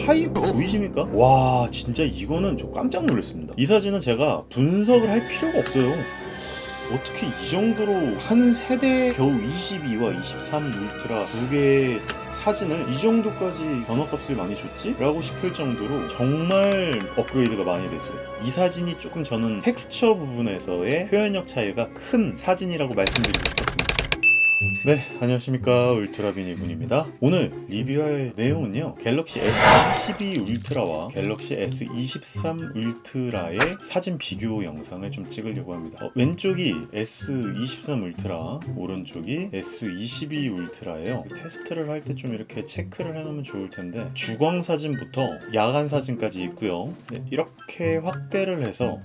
차이 보이십니까? 와 진짜 이거는 좀 깜짝 놀랐습니다. 이 사진은 제가 분석을 할 필요가 없어요. 어떻게 이 정도로 한 세대에 겨우 22와 23 울트라 두 개의 사진을 이 정도까지 변화값을 많이 줬지? 라고 싶을 정도로 정말 업그레이드가 많이 됐어요. 이 사진이 조금 저는 텍스처 부분에서의 표현력 차이가 큰 사진이라고 말씀드리고 싶었습니다. 네, 안녕하십니까, 울트라비니 군입니다. 오늘 리뷰할 내용은요, 갤럭시 S22 울트라와 갤럭시 S23 울트라의 사진 비교 영상을 좀 찍으려고 합니다. 왼쪽이 S23 울트라, 오른쪽이 S22 울트라예요. 테스트를 할 때 좀 이렇게 체크를 해놓으면 좋을 텐데, 주광 사진부터 야간 사진까지 있고요. 네, 이렇게 확대를 해서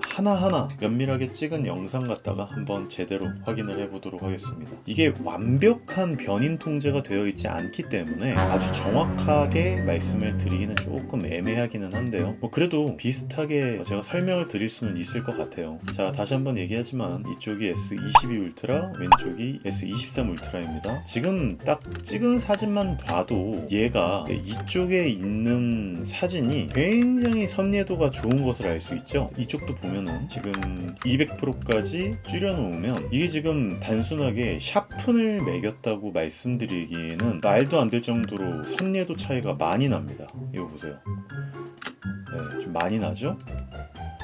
하나하나 면밀하게 찍은 영상 갖다가 한번 제대로 확인을 해보도록 하겠습니다. 이게 완벽한 변인 통제가 되어 있지 않기 때문에 아주 정확하게 말씀을 드리기는 조금 애매하기는 한데요. 그래도 비슷하게 제가 설명을 드릴 수는 있을 것 같아요. 자, 다시 한번 얘기하지만 이쪽이 S22 울트라, 왼쪽이 S23 울트라입니다. 지금 딱 찍은 사진만 봐도 얘가 이쪽에 있는 사진이 굉장히 선예도가 좋은 것을 알 수 있죠. 이쪽도 보면은 지금 200%까지 줄여놓으면 이게 지금 단순하게 샤픈을 매겼다고 말씀드리기에는 말도 안 될 정도로 선예도 차이가 많이 납니다. 이거 보세요. 네, 좀 많이 나죠?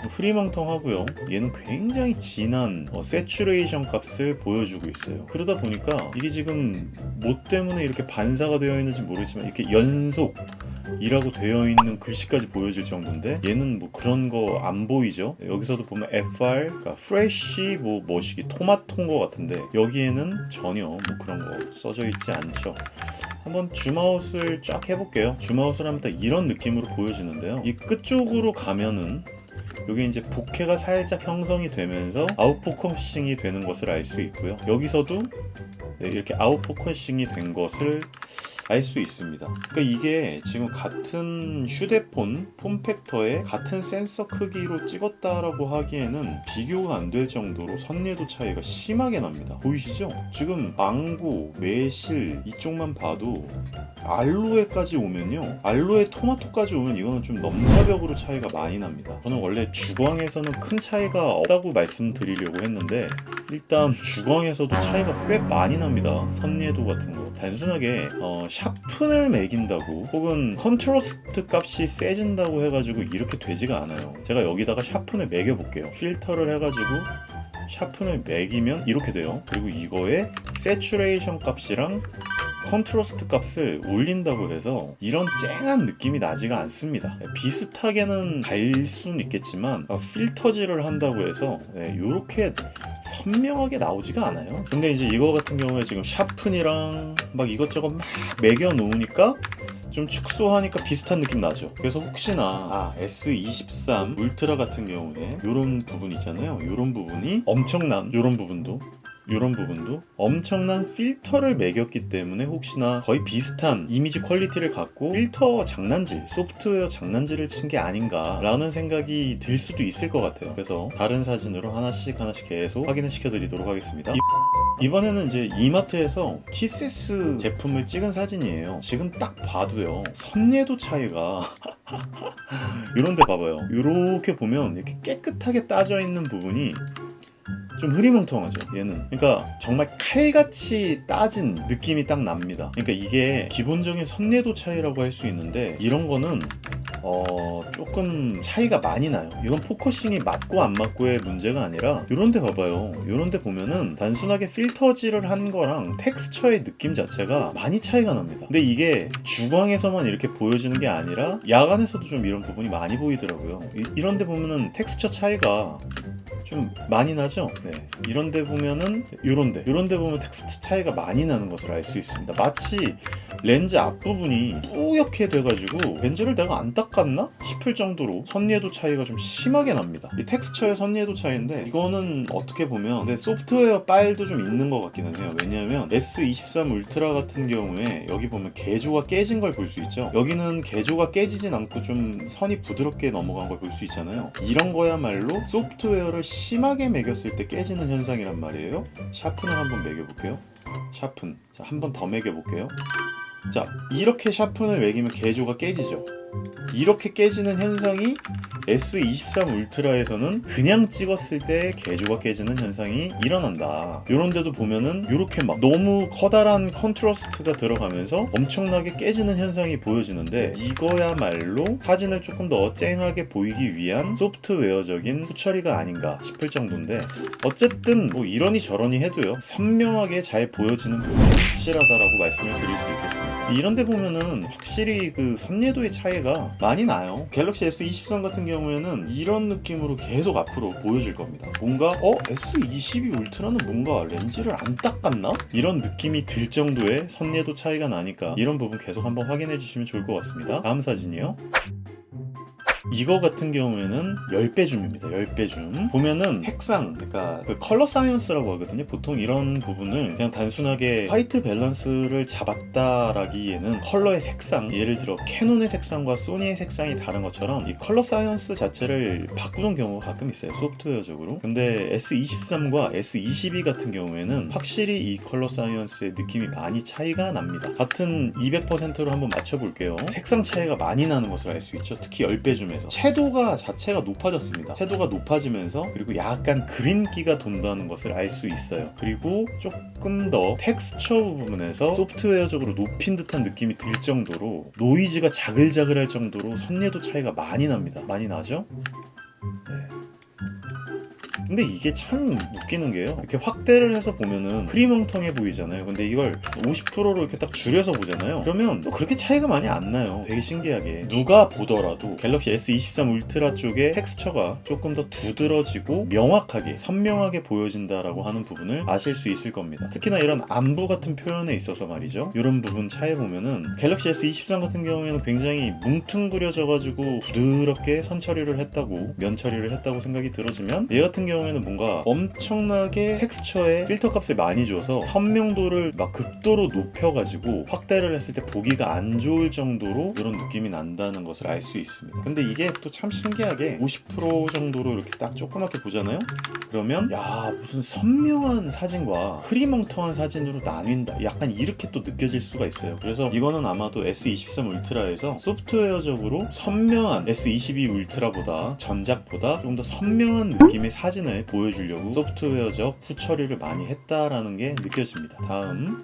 흐리멍텅하고요. 얘는 굉장히 진한 세츄레이션 값을 보여주고 있어요. 그러다 보니까 이게 지금 뭐 때문에 이렇게 반사가 되어 있는지 모르지만 이렇게 연속 이라고 되어 있는 글씨까지 보여질 정도인데 얘는 뭐 그런 거 안 보이죠? 여기서도 보면 FR, 그러니까 프레쉬 뭐 뭐시기 토마토인 거 같은데 여기에는 전혀 뭐 그런 거 써져 있지 않죠. 한번 줌아웃을 쫙 해볼게요. 줌아웃을 하면 딱 이런 느낌으로 보여지는데요. 이 끝쪽으로 가면은 여기 이제 복회가 살짝 형성이 되면서 아웃포커싱이 되는 것을 알 수 있고요. 여기서도 네, 이렇게 아웃포커싱이 된 것을 알 수 있습니다. 그러니까 이게 지금 같은 휴대폰 폼팩터에 같은 센서 크기로 찍었다라고 하기에는 비교가 안 될 정도로 선예도 차이가 심하게 납니다. 보이시죠? 지금 망고, 매실 이쪽만 봐도 알로에까지 오면요, 알로에 토마토까지 오면 이거는 좀 넘사벽으로 차이가 많이 납니다. 저는 원래 주광에서는 큰 차이가 없다고 말씀드리려고 했는데 일단 주광에서도 차이가 꽤 많이 납니다. 선예도 같은 거 단순하게 샤픈을 매긴다고 혹은 컨트라스트 값이 세진다고 해가지고 이렇게 되지가 않아요. 제가 여기다가 샤픈을 매겨볼게요. 필터를 해가지고 샤픈을 매기면 이렇게 돼요. 그리고 이거에 세츄레이션 값이랑 컨트라스트 값을 올린다고 해서 이런 쨍한 느낌이 나지가 않습니다. 비슷하게는 갈 수는 있겠지만 필터질을 한다고 해서 이렇게 선명하게 나오지가 않아요. 근데 이제 이거 같은 경우에 지금 샤픈이랑 막 이것저것 막 매겨 놓으니까 좀 축소하니까 비슷한 느낌 나죠. 그래서 혹시나 S23 울트라 같은 경우에 이런 부분 있잖아요. 이런 부분이 엄청난 이런 부분도 엄청난 필터를 매겼기 때문에 혹시나 거의 비슷한 이미지 퀄리티를 갖고 필터 장난질, 소프트웨어 장난질을 친 게 아닌가 라는 생각이 들 수도 있을 것 같아요. 그래서 다른 사진으로 하나씩 계속 확인을 시켜드리도록 하겠습니다. 이번에는 이제 이마트에서 키세스 제품을 찍은 사진이에요. 지금 딱 봐도요, 선예도 차이가 이런데 봐봐요. 이렇게 보면 이렇게 깨끗하게 따져 있는 부분이 좀 흐리멍텅하죠, 얘는. 그러니까 정말 칼같이 따진 느낌이 딱 납니다. 그러니까 이게 기본적인 선예도 차이라고 할 수 있는데 이런 거는 조금 차이가 많이 나요. 이건 포커싱이 맞고 안 맞고의 문제가 아니라 요런데 봐봐요. 요런데 보면은 단순하게 필터질을 한 거랑 텍스처의 느낌 자체가 많이 차이가 납니다. 근데 이게 주광에서만 이렇게 보여지는 게 아니라 야간에서도 좀 이런 부분이 많이 보이더라고요. 이런데 보면은 텍스처 차이가 좀 많이 나죠? 네. 이런데 보면은 요런데 보면 텍스트 차이가 많이 나는 것을 알 수 있습니다. 마치 렌즈 앞부분이 뿌옇게 돼가지고 렌즈를 내가 안 닦았나? 싶을 정도로 선예도 차이가 좀 심하게 납니다. 이 텍스처의 선예도 차이인데 이거는 어떻게 보면 소프트웨어 파일도 좀 있는 것 같기는 해요. 왜냐하면 S23 울트라 같은 경우에 여기 보면 개조가 깨진 걸 볼 수 있죠. 여기는 개조가 깨지진 않고 좀 선이 부드럽게 넘어간 걸 볼 수 있잖아요. 이런 거야말로 소프트웨어를 심하게 매겼을 때 깨지는 현상이란 말이에요. 샤픈을 한번 매겨볼게요. 샤픈. 자, 한 번 더 매겨볼게요. 자, 이렇게 샤픈을 매기면 개조가 깨지죠. 이렇게 깨지는 현상이 S23 울트라에서는 그냥 찍었을 때 개조가 깨지는 현상이 일어난다. 이런 데도 보면은 이렇게 막 너무 커다란 컨트라스트가 들어가면서 엄청나게 깨지는 현상이 보여지는데, 이거야말로 사진을 조금 더 쨍하게 보이기 위한 소프트웨어적인 후처리가 아닌가 싶을 정도인데, 어쨌든 뭐 이러니 저러니 해도요, 선명하게 잘 보여지는 부분이 확실하다라고 말씀을 드릴 수 있겠습니다. 이런 데 보면은 확실히 그 선예도의 차이가 많이 나요. 갤럭시 S23 같은 경우에는 이런 느낌으로 계속 앞으로 보여질 겁니다. 뭔가 S22 울트라는 뭔가 렌즈를 안 닦았나? 이런 느낌이 들 정도의 선예도 차이가 나니까 이런 부분 계속 한번 확인해 주시면 좋을 것 같습니다. 다음 사진이요. 이거 같은 경우에는 10배 줌입니다. 10배 줌. 보면은 색상, 그러니까 그 컬러 사이언스라고 하거든요. 보통 이런 부분을 그냥 단순하게 화이트 밸런스를 잡았다라기에는 컬러의 색상, 예를 들어 캐논의 색상과 소니의 색상이 다른 것처럼 이 컬러 사이언스 자체를 바꾸는 경우가 가끔 있어요. 소프트웨어적으로. 근데 S23과 S22 같은 경우에는 확실히 이 컬러 사이언스의 느낌이 많이 차이가 납니다. 같은 200%로 한번 맞춰볼게요. 색상 차이가 많이 나는 것을 알 수 있죠. 특히 10배 줌에 채도가 자체가 높아졌습니다. 채도가 높아지면서 그리고 약간 그린기가 돈다는 것을 알 수 있어요. 그리고 조금 더 텍스처 부분에서 소프트웨어적으로 높인 듯한 느낌이 들 정도로 노이즈가 자글자글할 정도로 선예도 차이가 많이 납니다. 많이 나죠? 네. 근데 이게 참 웃기는 게요, 이렇게 확대를 해서 보면은 흐리멍텅해 보이잖아요. 근데 이걸 50%로 이렇게 딱 줄여서 보잖아요. 그러면 또 그렇게 차이가 많이 안 나요. 되게 신기하게. 누가 보더라도 갤럭시 S23 울트라 쪽의 텍스처가 조금 더 두드러지고 명확하게 선명하게 보여진다라고 하는 부분을 아실 수 있을 겁니다. 특히나 이런 안부 같은 표현에 있어서 말이죠, 이런 부분 차이 보면은 갤럭시 S23 같은 경우에는 굉장히 뭉퉁그려져가지고 부드럽게 선 처리를 했다고, 면 처리를 했다고 생각이 들어지면, 얘 같은 경우에는 뭔가 엄청나게 텍스처에 필터 값을 많이 줘서 선명도를 막 극도로 높여가지고 확대를 했을 때 보기가 안 좋을 정도로 이런 느낌이 난다는 것을 알 수 있습니다. 근데 이게 또 참 신기하게 50% 정도로 이렇게 딱 조그맣게 보잖아요? 그러면 야, 무슨 선명한 사진과 흐리멍텅한 사진으로 나뉜다, 약간 이렇게 또 느껴질 수가 있어요. 그래서 이거는 아마도 S23 울트라에서 소프트웨어적으로 선명한 S22 울트라보다, 전작보다 좀 더 선명한 느낌의 사진을 보여주려고 소프트웨어적 후처리를 많이 했다라는 게 느껴집니다. 다음,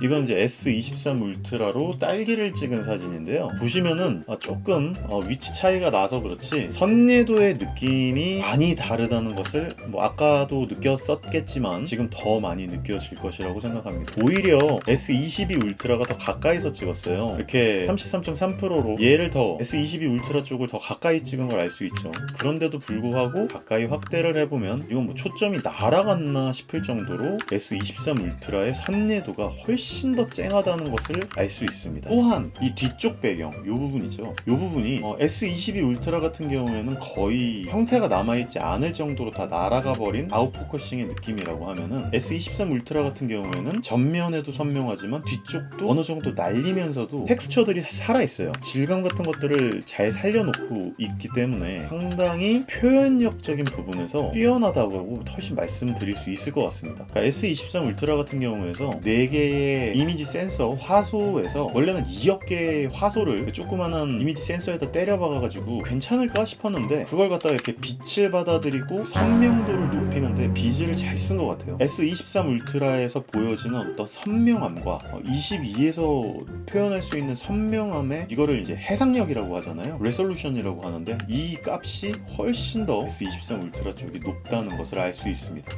이건 이제 S23 울트라로 딸기를 찍은 사진인데요. 보시면은 조금 위치 차이가 나서 그렇지 선예도의 느낌이 많이 다르다는 것을 뭐 아까도 느꼈었겠지만 지금 더 많이 느껴질 것이라고 생각합니다. 오히려 S22 울트라가 더 가까이서 찍었어요. 이렇게 33.3%로 얘를 더 S22 울트라 쪽을 더 가까이 찍은 걸 알 수 있죠. 그런데도 불구하고 가까이 확대를 해보면 이건 뭐 초점이 날아갔나 싶을 정도로 S23 울트라의 선예도가 훨씬 더 쨍하다는 것을 알 수 있습니다. 또한 이 뒤쪽 배경, 이 부분이죠. 이 부분이 S22 울트라 같은 경우에는 거의 형태가 남아있지 않을 정도로 다 날아가 버린 아웃포커싱의 느낌이라고 하면은 S23 울트라 같은 경우에는 전면에도 선명하지만 뒤쪽도 어느 정도 날리면서도 텍스처들이 살아있어요. 질감 같은 것들을 잘 살려놓고 있기 때문에 상당히 표현력적인 부분에서 뛰어나다고 훨씬 말씀드릴 수 있을 것 같습니다. 그러니까 S23 울트라 같은 경우에서 4개의 이미지 센서 화소에서 원래는 2억 개의 화소를 조그만한 이미지 센서에다 때려박아가지고 괜찮을까 싶었는데, 그걸 갖다가 이렇게 빛을 받아들이고 선명도를 높이는데 비즈를 잘 쓴 것 같아요. S23 울트라에서 보여지는 어떤 선명함과 22에서 표현할 수 있는 선명함에, 이거를 이제 해상력이라고 하잖아요. 레솔루션이라고 하는데 이 값이 훨씬 더 S23 울트라 쪽이 높다는 것을 알 수 있습니다.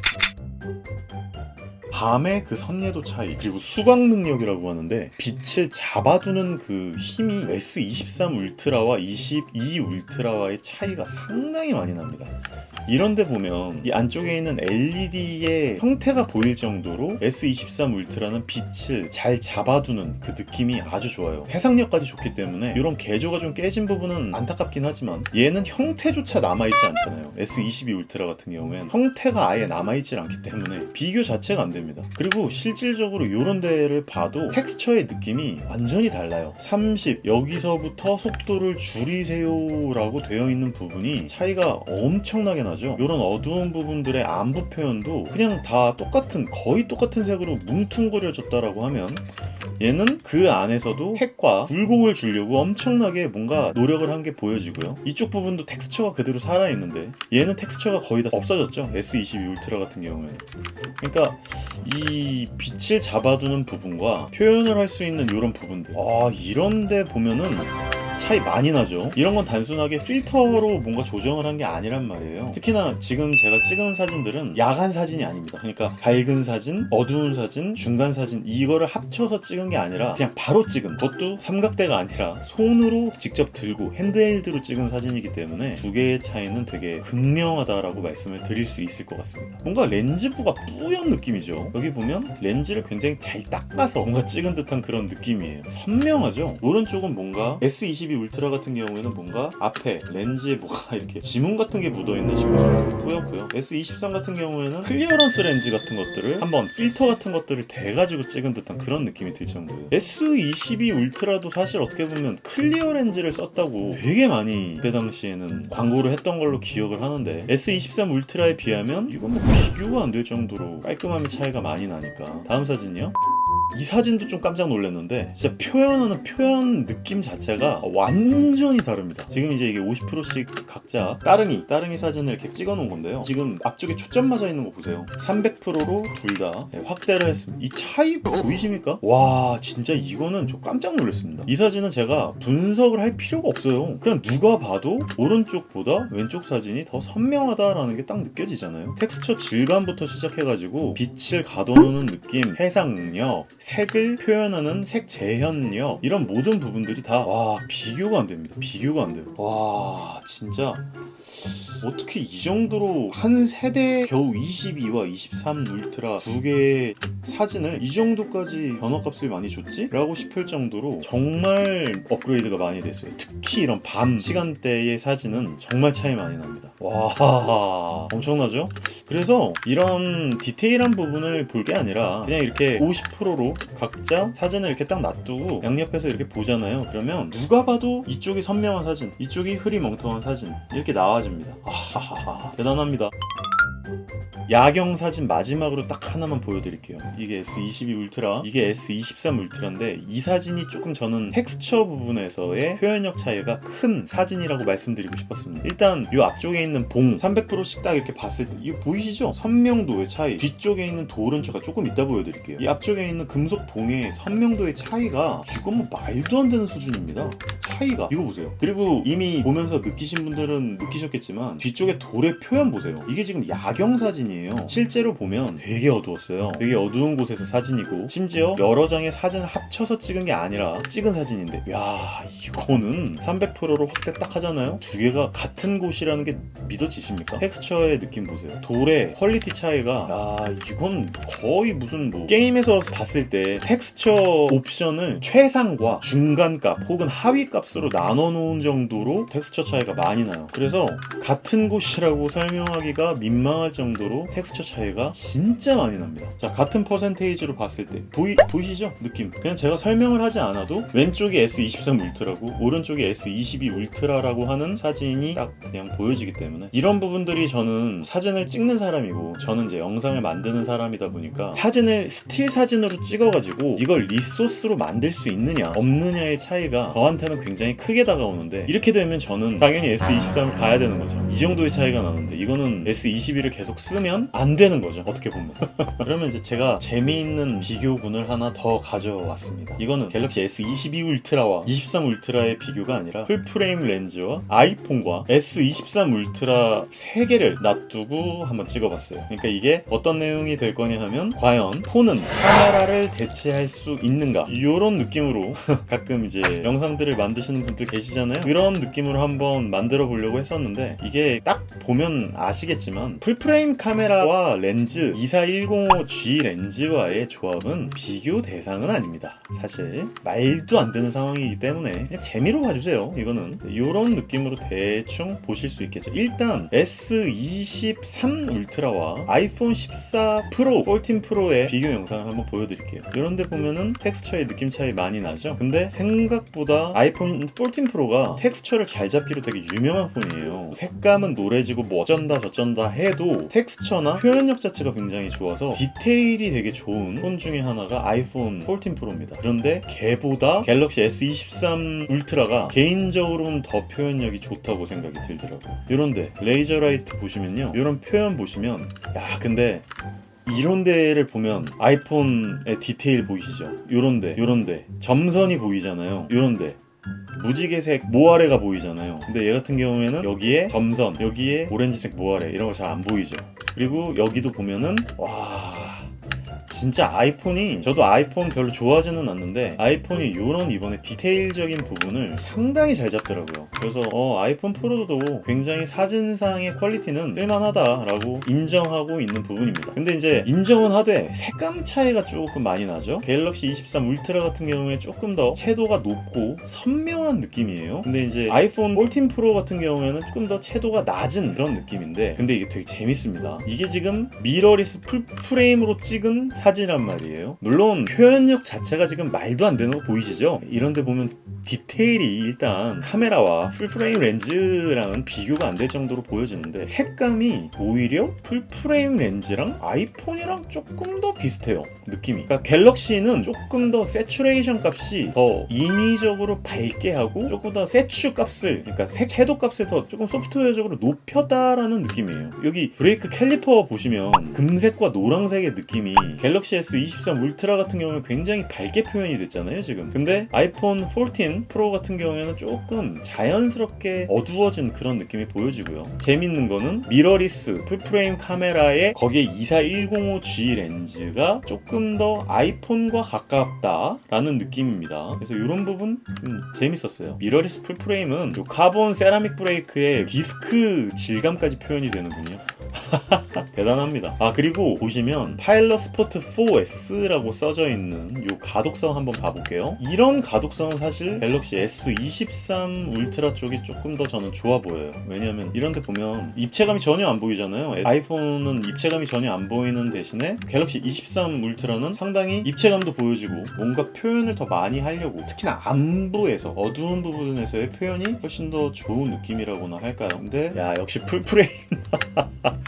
밤의 그 선예도 차이, 그리고 수광 능력이라고 하는데 빛을 잡아두는 그 힘이 S23 울트라와 22 울트라와의 차이가 상당히 많이 납니다. 이런데 보면 이 안쪽에 있는 LED의 형태가 보일 정도로 S23 울트라는 빛을 잘 잡아두는 그 느낌이 아주 좋아요. 해상력까지 좋기 때문에 이런 개조가 좀 깨진 부분은 안타깝긴 하지만 얘는 형태조차 남아있지 않잖아요. S22 울트라 같은 경우엔 형태가 아예 남아있지 않기 때문에 비교 자체가 안 됩니다. 그리고 실질적으로 이런 데를 봐도 텍스처의 느낌이 완전히 달라요. 30, 여기서부터 속도를 줄이세요 라고 되어 있는 부분이 차이가 엄청나게 나죠. 선명하죠. 이런 어두운 부분들의 안부 표현도 그냥 다 거의 똑같은 색으로 뭉퉁그려졌다라고 하면 얘는 그 안에서도 색과 굴곡을 주려고 엄청나게 뭔가 노력을 한 게 보여지고요. 이쪽 부분도 텍스처가 그대로 살아있는데 얘는 텍스처가 거의 다 없어졌죠. S22 울트라 같은 경우에는. 그러니까 이 빛을 잡아두는 부분과 표현을 할 수 있는 이런 부분들, 이런데 보면은 차이 많이 나죠. 이런 건 단순하게 필터로 뭔가 조정을 한 게 아니란 말이에요. 특히나 지금 제가 찍은 사진들은 야간 사진이 아닙니다. 그러니까 밝은 사진, 어두운 사진, 중간 사진 이거를 합쳐서 찍은 게 아니라 그냥 바로 찍은, 그것도 삼각대가 아니라 손으로 직접 들고 핸드헬드로 찍은 사진이기 때문에 두 개의 차이는 되게 극명하다라고 말씀을 드릴 수 있을 것 같습니다. 뭔가 렌즈부가 뿌연 느낌이죠. 여기 보면 렌즈를 굉장히 잘 닦아서 뭔가 찍은 듯한 그런 느낌이에요. 선명하죠. 오른쪽은 뭔가 S22 울트라 같은 경우에는 뭔가 앞에 렌즈에 뭐가 이렇게 지문 같은 게 묻어있는 싶은 정도로 뿌옇고요. S23 같은 경우에는 클리어런스 렌즈 같은 것들을 한번 필터 같은 것들을 대가지고 찍은 듯한 그런 느낌이 들 정도예요. S22 울트라도 사실 어떻게 보면 클리어 렌즈를 썼다고 되게 많이 그때 당시에는 광고를 했던 걸로 기억을 하는데 S23 울트라에 비하면 이건 뭐 비교가 안 될 정도로 깔끔함의 차이가 많이 나니까. 다음 사진이요. 이 사진도 좀 깜짝 놀랐는데 진짜 표현하는 표현 느낌 자체가 완전히 다릅니다. 지금 이제 이게 50%씩 각자 따릉이 사진을 이렇게 찍어 놓은 건데요. 지금 앞쪽에 초점 맞아 있는 거 보세요. 300%로 둘 다 확대를 했습니다. 이 차이 보이십니까? 와, 진짜 이거는 좀 깜짝 놀랐습니다. 이 사진은 제가 분석을 할 필요가 없어요. 그냥 누가 봐도 오른쪽보다 왼쪽 사진이 더 선명하다라는 게 딱 느껴지잖아요. 텍스처 질감부터 시작해가지고 빛을 가둬놓는 느낌, 해상력, 색을 표현하는 색 재현력, 이런 모든 부분들이 다 비교가 안 됩니다. 비교가 안 돼요. 와, 진짜 어떻게 이 정도로 한 세대 겨우 22와 23 울트라 두 개의 사진을 이 정도까지 변화값을 많이 줬지? 라고 싶을 정도로 정말 업그레이드가 많이 됐어요. 특히 이런 밤 시간대의 사진은 정말 차이 많이 납니다. 와, 엄청나죠? 그래서 이런 디테일한 부분을 볼 게 아니라 그냥 이렇게 50%로 각자 사진을 이렇게 딱 놔두고 양옆에서 이렇게 보잖아요. 그러면 누가 봐도 이쪽이 선명한 사진, 이쪽이 흐리멍텅한 사진 이렇게 나와집니다. 대단합니다. 야경 사진 마지막으로 딱 하나만 보여드릴게요. 이게 S22 울트라, 이게 S23 울트라인데 이 사진이 조금 저는 텍스처 부분에서의 표현력 차이가 큰 사진이라고 말씀드리고 싶었습니다. 일단 이 앞쪽에 있는 봉 300%씩 딱 이렇게 봤을 때 이거 보이시죠? 선명도의 차이. 뒤쪽에 있는 돌은 제가 조금 이따 보여드릴게요. 이 앞쪽에 있는 금속 봉의 선명도의 차이가 이건 뭐 말도 안 되는 수준입니다. 차이가 이거 보세요. 그리고 이미 보면서 느끼신 분들은 느끼셨겠지만 뒤쪽에 돌의 표현 보세요. 이게 지금 야경 사진이에요. 실제로 보면 되게 어두웠어요. 되게 어두운 곳에서 사진이고 심지어 여러 장의 사진을 합쳐서 찍은 게 아니라 찍은 사진인데 야, 이거는 300%로 확대 딱 하잖아요. 두 개가 같은 곳이라는 게 믿어지십니까? 텍스처의 느낌 보세요. 돌의 퀄리티 차이가 이건 거의 무슨 뭐 게임에서 봤을 때 텍스처 옵션을 최상과 중간값 혹은 하위 값으로 나눠 놓은 정도로 텍스처 차이가 많이 나요. 그래서 같은 곳이라고 설명하기가 민망할 정도로 텍스처 차이가 진짜 많이 납니다. 자, 같은 퍼센테이지로 봤을 때 보이시죠? 느낌. 그냥 제가 설명을 하지 않아도 왼쪽이 S23 울트라고 오른쪽이 S22 울트라라고 하는 사진이 딱 그냥 보여지기 때문에 이런 부분들이 저는 사진을 찍는 사람이고 저는 이제 영상을 만드는 사람이다 보니까 사진을 스틸 사진으로 찍어가지고 이걸 리소스로 만들 수 있느냐 없느냐의 차이가 저한테는 굉장히 크게 다가오는데 이렇게 되면 저는 당연히 S23을 가야 되는 거죠. 이 정도의 차이가 나는데 이거는 S22를 계속 쓰면 안 되는 거죠. 어떻게 보면. 그러면 이제 제가 재미있는 비교군을 하나 더 가져왔습니다. 이거는 갤럭시 S22 울트라와 23 울트라의 비교가 아니라 풀프레임 렌즈와 아이폰과 S23 울트라 3개를 놔두고 한번 찍어봤어요. 그러니까 이게 어떤 내용이 될 거냐 하면 과연 폰은 카메라를 대체할 수 있는가 이런 느낌으로 가끔 이제 영상들을 만드시는 분들 계시잖아요. 그런 느낌으로 한번 만들어 보려고 했었는데 이게 딱 보면 아시겠지만 풀프레임 풀프레임 카메라와 렌즈 24105G 렌즈와의 조합은 비교 대상은 아닙니다. 사실 말도 안 되는 상황이기 때문에 그냥 재미로 봐주세요. 이거는 이런 느낌으로 대충 보실 수 있겠죠. 일단 S23 울트라와 아이폰 14 프로, 14 프로의 비교 영상을 한번 보여드릴게요. 이런데 보면은 텍스처의 느낌 차이 많이 나죠. 근데 생각보다 아이폰 14 프로가 텍스처를 잘 잡기로 되게 유명한 폰이에요. 색감은 노래지고 뭐 어쩐다 저쩐다 해도 텍스처나 표현력 자체가 굉장히 좋아서 디테일이 되게 좋은 폰 중에 하나가 아이폰 14 프로입니다. 그런데 걔보다 갤럭시 S23 울트라가 개인적으로는 더 표현력이 좋다고 생각이 들더라고요. 이런데 레이저 라이트 보시면요, 이런 표현 보시면 야 근데 이런 데를 보면 아이폰의 디테일 보이시죠? 요런데 점선이 보이잖아요. 요런데 무지개색 모아래가 보이잖아요. 근데 얘 같은 경우에는 여기에 점선, 여기에 오렌지색 모아래 이런 거 잘 안 보이죠. 그리고 여기도 보면은 와 진짜 아이폰이, 저도 아이폰 별로 좋아하지는 않는데 아이폰이 이런 이번에 디테일적인 부분을 상당히 잘 잡더라고요. 그래서 아이폰 프로도 굉장히 사진상의 퀄리티는 쓸만하다라고 인정하고 있는 부분입니다. 근데 이제 인정은 하되 색감 차이가 조금 많이 나죠. 갤럭시 23 울트라 같은 경우에 조금 더 채도가 높고 선명한 느낌이에요. 근데 이제 아이폰 14 프로 같은 경우에는 조금 더 채도가 낮은 그런 느낌인데, 근데 이게 되게 재밌습니다. 이게 지금 미러리스 풀프레임으로 찍은 사진이란 말이에요. 물론 표현력 자체가 지금 말도 안 되는 거 보이시죠? 이런데 보면 디테일이 일단 카메라와 풀프레임 렌즈랑은 비교가 안 될 정도로 보여지는데 색감이 오히려 풀프레임 렌즈랑 아이폰이랑 조금 더 비슷해요. 느낌이. 그러니까 갤럭시는 조금 더 세츄레이션 값이 더 인위적으로 밝게 하고 조금 더 세츄 값을, 그러니까 채도 값을 더 조금 소프트웨어적으로 높였다라는 느낌이에요. 여기 브레이크 캘리퍼 보시면 금색과 노란색의 느낌이 갤럭시 S23 울트라 같은 경우는 굉장히 밝게 표현이 됐잖아요 지금. 근데 아이폰 14 프로 같은 경우에는 조금 자연스럽게 어두워진 그런 느낌이 보여지고요. 재밌는 거는 미러리스 풀프레임 카메라에 거기에 24105G 렌즈가 조금 더 아이폰과 가깝다라는 느낌입니다. 그래서 이런 부분 재밌었어요. 미러리스 풀프레임은 요 카본 세라믹 브레이크의 디스크 질감까지 표현이 되는군요. 대단합니다. 그리고 보시면 파일럿 스포트 4S라고 써져 있는 요 가독성 한번 봐볼게요. 이런 가독성은 사실 갤럭시 S23 울트라 쪽이 조금 더 저는 좋아 보여요. 왜냐면 이런데 보면 입체감이 전혀 안 보이잖아요. 아이폰은 입체감이 전혀 안 보이는 대신에 갤럭시 23 울트라는 상당히 입체감도 보여지고 뭔가 표현을 더 많이 하려고, 특히나 안부에서 어두운 부분에서의 표현이 훨씬 더 좋은 느낌이라고나 할까요? 근데 역시 풀프레임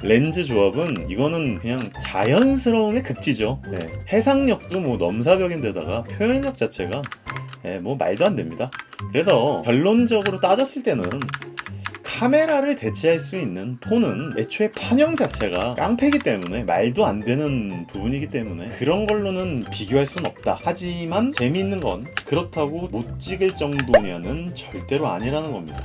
렌즈 조합은 이거는 그냥 자연스러움의 극치죠. 해상력도 뭐 넘사벽인데다가 표현력 자체가 뭐 말도 안 됩니다. 그래서 결론적으로 따졌을 때는 카메라를 대체할 수 있는 폰은 애초에 판형 자체가 깡패이기 때문에, 말도 안 되는 부분이기 때문에 그런 걸로는 비교할 순 없다. 하지만 재미있는 건 그렇다고 못 찍을 정도냐는 절대로 아니라는 겁니다.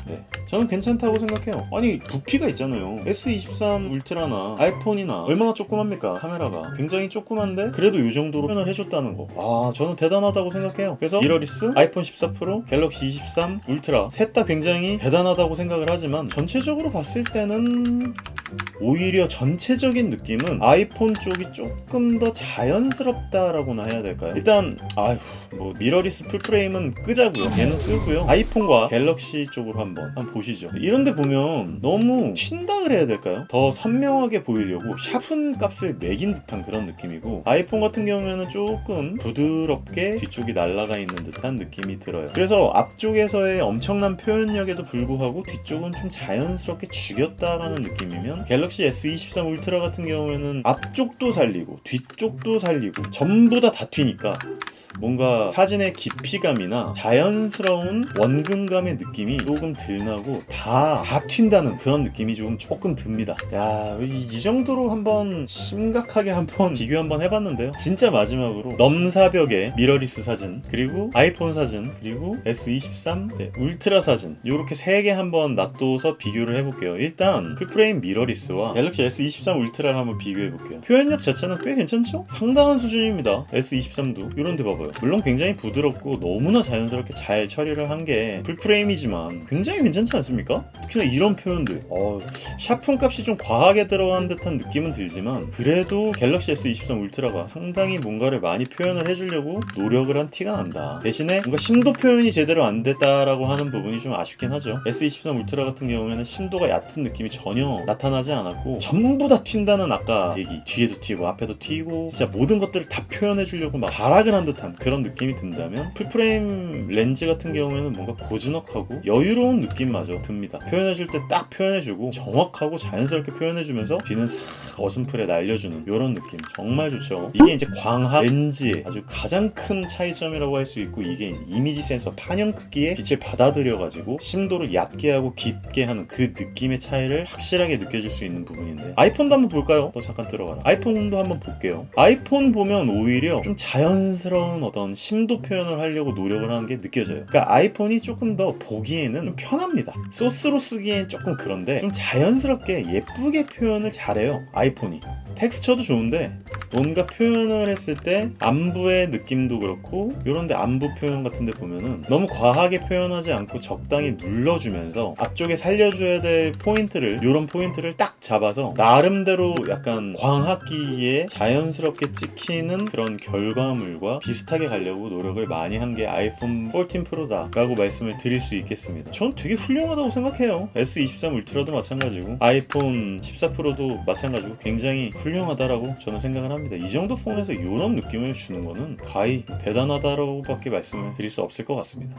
저는 괜찮다고 생각해요. 아니 부피가 있잖아요. S23 울트라나 아이폰이나 얼마나 조그맣니까 카메라가. 굉장히 조그만데 그래도 이 정도로 표현을 해줬다는 거, 저는 대단하다고 생각해요. 그래서 미러리스, 아이폰 14 프로, 갤럭시 23 울트라 셋 다 굉장히 대단하다고 생각을 하지만 전체적으로 봤을 때는 오히려 전체적인 느낌은 아이폰 쪽이 조금 더 자연스럽다라고나 해야 될까요? 일단 뭐 미러리스 풀프레임은 끄자고요. 얘는 끄고요. 아이폰과 갤럭시 쪽으로 한번 보시죠. 이런데 보면 너무 튄다 그래야 될까요? 더 선명하게 보이려고 샤픈 값을 매긴 듯한 그런 느낌이고, 아이폰 같은 경우에는 조금 부드럽게 뒤쪽이 날아가 있는 듯한 느낌이 들어요. 그래서 앞쪽에서의 엄청난 표현력에도 불구하고 뒤쪽은 좀 자연스럽게 죽였다라는 느낌이면, 갤럭시 S23 울트라 같은 경우에는 앞쪽도 살리고 뒤쪽도 살리고 전부 다 튀니까 뭔가 사진의 깊이감이나 자연스러운 원근감의 느낌이 조금 덜 나고 다 튄다는 그런 느낌이 조금 듭니다. 이 정도로 한번 심각하게 한번 비교 한번 해봤는데요. 진짜 마지막으로 넘사벽의 미러리스 사진, 그리고 아이폰 사진, 그리고 S23 울트라 사진, 요렇게 3개 한번 놔둬서 비교를 해볼게요. 일단 풀프레임 미러리스 프로리스와 갤럭시 S23 울트라를 한번 비교해볼게요. 표현력 자체는 꽤 괜찮죠? 상당한 수준입니다. S23도 이런 데 봐봐요. 물론 굉장히 부드럽고 너무나 자연스럽게 잘 처리를 한 게 풀프레임이지만 굉장히 괜찮지 않습니까? 특히나 이런 표현들 샤픈 값이 좀 과하게 들어간 듯한 느낌은 들지만 그래도 갤럭시 S23 울트라가 상당히 뭔가를 많이 표현을 해주려고 노력을 한 티가 난다. 대신에 뭔가 심도 표현이 제대로 안 됐다라고 하는 부분이 좀 아쉽긴 하죠. S23 울트라 같은 경우에는 심도가 얕은 느낌이 전혀 나타나지 않았고 전부 다 튄다는 아까 얘기, 뒤에도 튀고 앞에도 튀고 진짜 모든 것들을 다 표현해 주려고 막 발악을 한 듯한 그런 느낌이 든다면 풀프레임 렌즈 같은 경우에는 뭔가 고즈넉하고 여유로운 느낌마저 듭니다. 표현해 줄 때 딱 표현해 주고 정확하고 자연스럽게 표현해 주면서 뒤는 싹 어슴풀에 날려주는 이런 느낌 정말 좋죠. 이게 이제 광학 렌즈의 아주 가장 큰 차이점이라고 할 수 있고, 이게 이제 이미지 센서 판형 크기에 빛을 받아들여 가지고 심도를 얕게 하고 깊게 하는 그 느낌의 차이를 확실하게 느껴질 수 있는 부분인데, 아이폰도 한번 볼까요? 또 잠깐 들어가라. 아이폰도 한번 볼게요. 아이폰 보면 오히려 좀 자연스러운 어떤 심도 표현을 하려고 노력을 하는 게 느껴져요. 그러니까 아이폰이 조금 더 보기에는 좀 편합니다. 소스로 쓰기엔 조금 그런데 좀 자연스럽게 예쁘게 표현을 잘해요. 아이폰이 텍스처도 좋은데 뭔가 표현을 했을 때 안부의 느낌도 그렇고, 이런데 안부 표현 같은 데 보면은 너무 과하게 표현하지 않고 적당히 눌러주면서 앞쪽에 살려줘야 될 포인트를, 이런 포인트를 딱 잡아서 나름대로 약간 광학기에 자연스럽게 찍히는 그런 결과물과 비슷하게 가려고 노력을 많이 한 게 아이폰 14 프로다 라고 말씀을 드릴 수 있겠습니다. 전 되게 훌륭하다고 생각해요. S23 울트라도 마찬가지고 아이폰 14 프로도 마찬가지고 굉장히 훌륭하다라고 저는 생각을 합니다. 이 정도 폰에서 이런 느낌을 주는 거는 가히 대단하다라고 밖에 말씀을 드릴 수 없을 것 같습니다.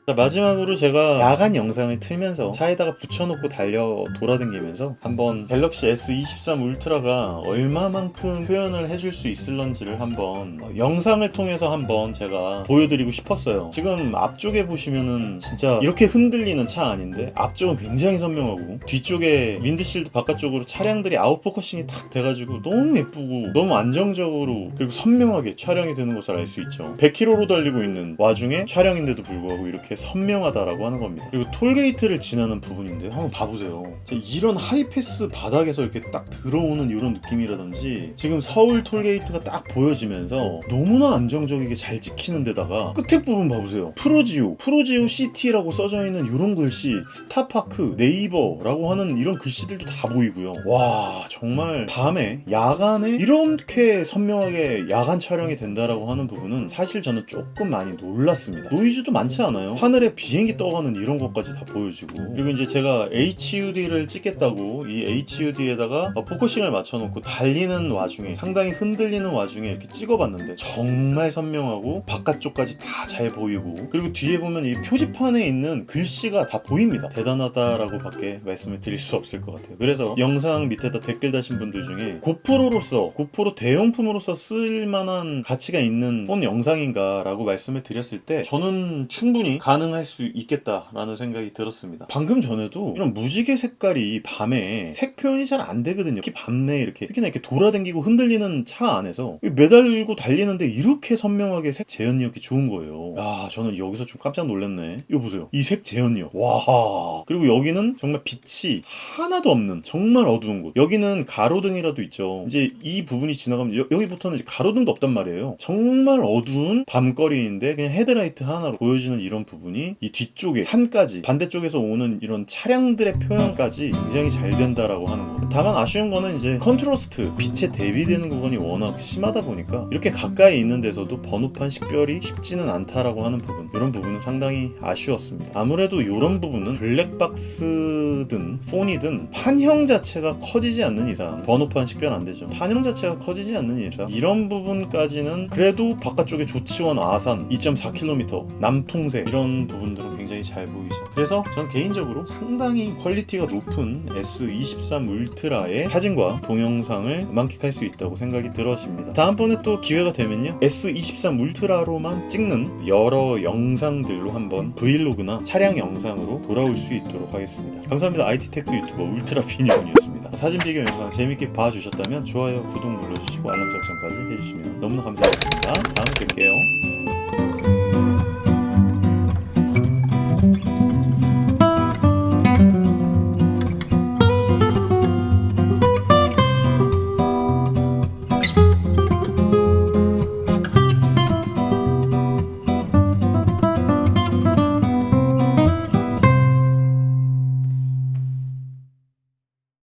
자, 마지막으로 제가 야간 영상을 틀면서 차에다가 붙여놓고 달려 돌아다니면서 한번 갤럭시 S23 울트라가 얼마만큼 표현을 해줄 수 있을런지를 한번 영상을 통해서 한번 제가 보여드리고 싶었어요. 지금 앞쪽에 보시면은 진짜 이렇게 흔들리는 차 아닌데 앞쪽은 굉장히 선명하고 뒤쪽에 윈드실드 바깥쪽으로 차량들이 아웃포커싱이 탁 돼가지고 너무 예쁘고 너무 안정적으로 그리고 선명하게 촬영이 되는 것을 알 수 있죠. 100km로 달리고 있는 와중에 촬영인데도 불구하고 이렇게 선명하다라고 하는 겁니다. 그리고 톨게이트를 지나는 부분인데 한번 봐보세요. 이런 하이패스 바닥에서 이렇게 딱 들어오는 이런 느낌이라든지, 지금 서울 톨게이트가 딱 보여지면서 너무나 안정적이게 잘 찍히는 데다가 끝에 부분 봐보세요. 프로지오 시티라고 써져 있는 이런 글씨, 스타파크, 네이버라고 하는 이런 글씨들도 다 보이고요. 와, 정말 밤에 야간에 이렇게 선명하게 야간 촬영이 된다라고 하는 부분은 사실 저는 조금 많이 놀랐습니다. 노이즈도 많지 않아요. 하늘에 비행기 떠가는 이런 것까지 다 보여지고, 그리고 이제 제가 HUD를 찍겠다고 이 HUD에다가 포커싱을 맞춰놓고 달리는 와중에, 상당히 흔들리는 와중에 이렇게 찍어봤는데 정말 선명하고 바깥쪽까지 다 잘 보이고, 그리고 뒤에 보면 이 표지판에 있는 글씨가 다 보입니다. 대단하다라고 밖에 말씀을 드릴 수 없을 것 같아요. 그래서 영상 밑에다 댓글 다신 분들 중에 고프로 대용품으로서 쓸만한 가치가 있는 폰 영상인가 라고 말씀을 드렸을 때 저는 충분히 가능할 수 있겠다라는 생각이 들었습니다. 방금 전에도 이런 무지개 색깔이 밤에 색 표현이 잘 안 되거든요. 특히 밤에 이렇게, 특히나 이렇게 돌아다니고 흔들리는 차 안에서 매달고 달리는데 이렇게 선명하게 색 재현력이 좋은 거예요. 야, 저는 여기서 좀 깜짝 놀랐네. 이거 보세요. 이 색 재현력. 와. 그리고 여기는 정말 빛이 하나도 없는 정말 어두운 곳. 여기는 가로등이라도 있죠. 이제 이 부분이 지나가면 여기부터는 이제 가로등도 없단 말이에요. 정말 어두운 밤거리인데 그냥 헤드라이트 하나로 보여지는 이런 부분이 이 뒤쪽에 산까지, 반대쪽에서 오는 이런 차량들의 표현까지 굉장히 잘 된다라고 하는 거. 다만 아쉬운 거는 이제 컨트라스트, 빛에 대비되는 구간이 워낙 심하다 보니까 이렇게 가까이 있는 데서도 번호판 식별이 쉽지는 않다라고 하는 부분, 이런 부분은 상당히 아쉬웠습니다. 아무래도 이런 부분은 블랙박스든 폰이든 판형 자체가 커지지 않는 이상 번호판 식별 안 되죠. 판형 자체가 커지지 않는 이상 이런 부분까지는 그래도 바깥쪽에 조치원 아산 2.4km 남풍색 이런 부분들은 굉장히 잘 보이죠. 그래서 전 개인적으로 상당히 퀄리티가 높은 S23 울트라의 사진과 동영상을 만끽할 수 있다고 생각이 들어집니다. 다음번에 또 기회가 되면요, S23 울트라로만 찍는 여러 영상들로 한번 브이로그나 차량 영상으로 돌아올 수 있도록 하겠습니다. 감사합니다. IT테크 유튜버 울트라 비니온이었습니다. 사진 비교 영상 재밌게 봐주셨다면 좋아요, 구독 눌러주시고 알람 설정까지 해주시면 너무나 감사하겠습니다. 다음에 뵐게요.